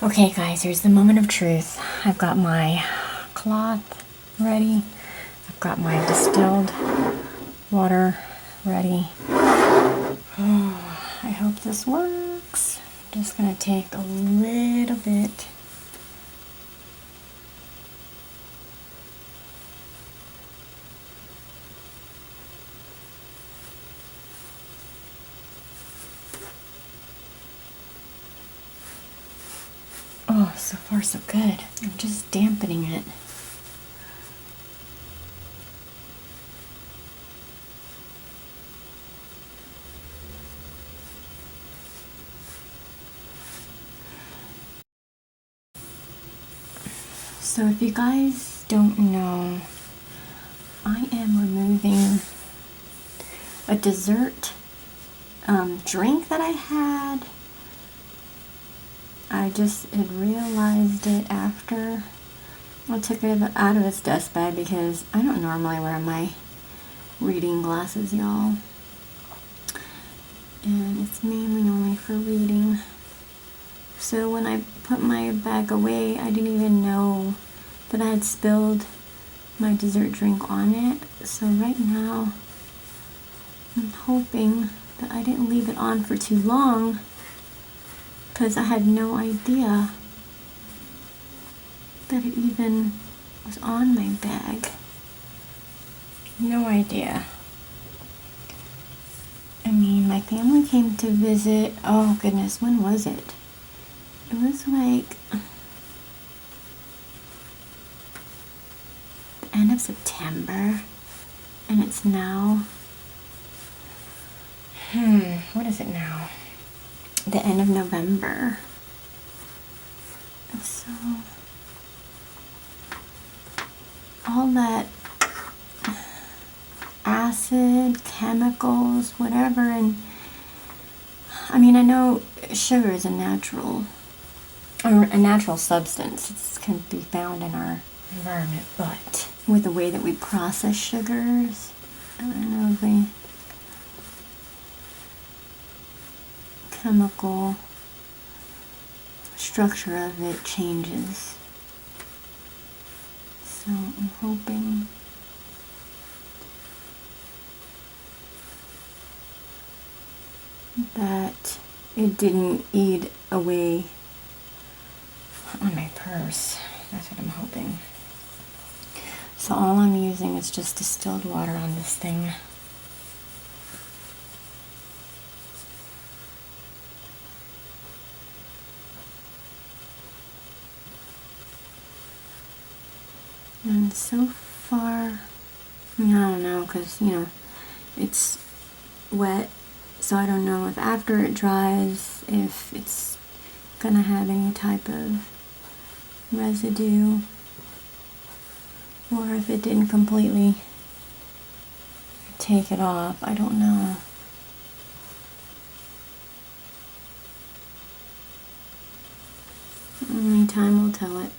Okay guys, here's the moment of truth. I've got my cloth ready. I've got my distilled water ready. Oh, I hope this works. I'm just gonna take a little bit. Oh, so far so good. I'm just dampening it. So if you guys don't know, I am removing a dessert drink that I had. I just had realized it after I took it out of its dust bag because I don't normally wear my reading glasses, y'all. And it's mainly only for reading. So when I put my bag away, I didn't even know that I had spilled my dessert drink on it. So right now, I'm hoping that I didn't leave it on for too long because I had no idea that it even was on my bag. No idea. I mean, my family came to visit, oh goodness, when was it? It was like the end of September, and it's now, what is it now? The end of November. So, all that acid, chemicals, whatever, and I mean, I know sugar is a natural substance. It can be found in our environment, but with the way that we process sugars, I don't know, the chemical structure of it changes. So I'm hoping that it didn't eat away on my purse. That's what I'm hoping. So all I'm using is just distilled water on this thing. And so far, I don't know, because, it's wet, so I don't know if after it dries, if it's gonna have any type of residue, or if it didn't completely take it off. I don't know. Only time will tell it.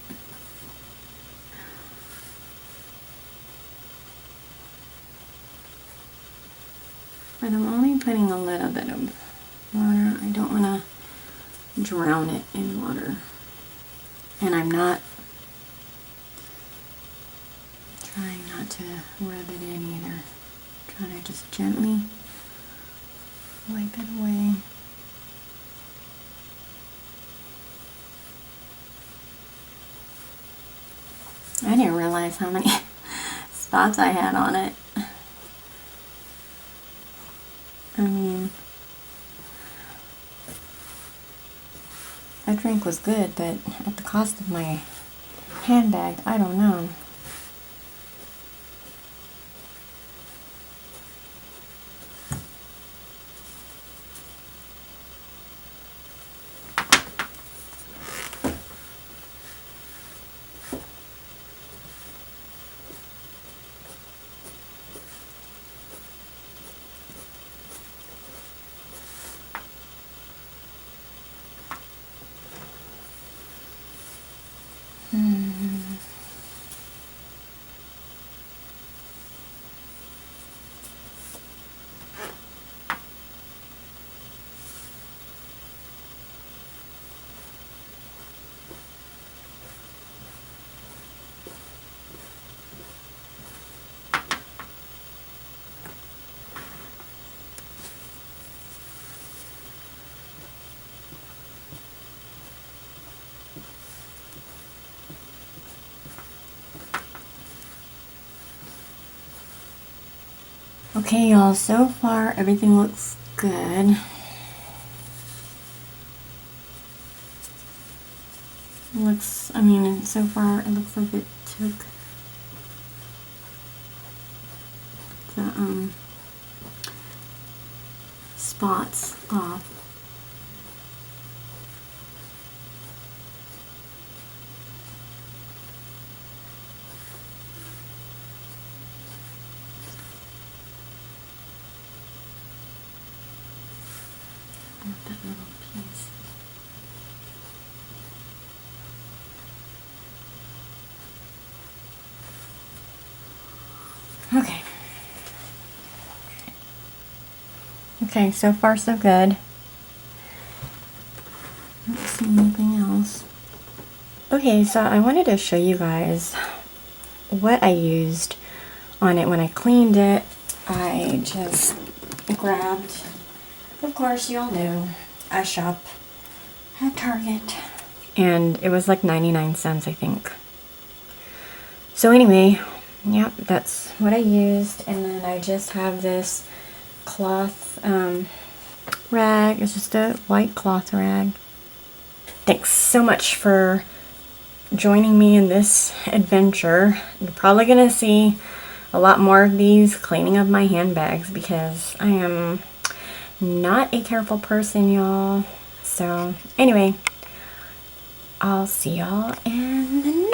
But I'm only putting a little bit of water. I don't want to drown it in water. And I'm not trying not to rub it in either. I'm trying to just gently wipe it away. I didn't realize how many spots I had on it. I mean, that drink was good, but at the cost of my handbag, I don't know. Okay, y'all, so far everything looks good. I mean, so far it looks like it took the spots off. That little piece. Okay. Okay, so far so good. I don't see anything else. Okay, so I wanted to show you guys what I used on it when I cleaned it. I just grabbed, of course, you all know, I shop at Target, and it was like 99 cents, I think. So anyway, yeah, that's what I used. And then I just have this cloth rag. It's just a white cloth rag. Thanks so much for joining me in this adventure. You're probably gonna see a lot more of these cleaning of my handbags because I am not a careful person, y'all. So anyway, I'll see y'all in the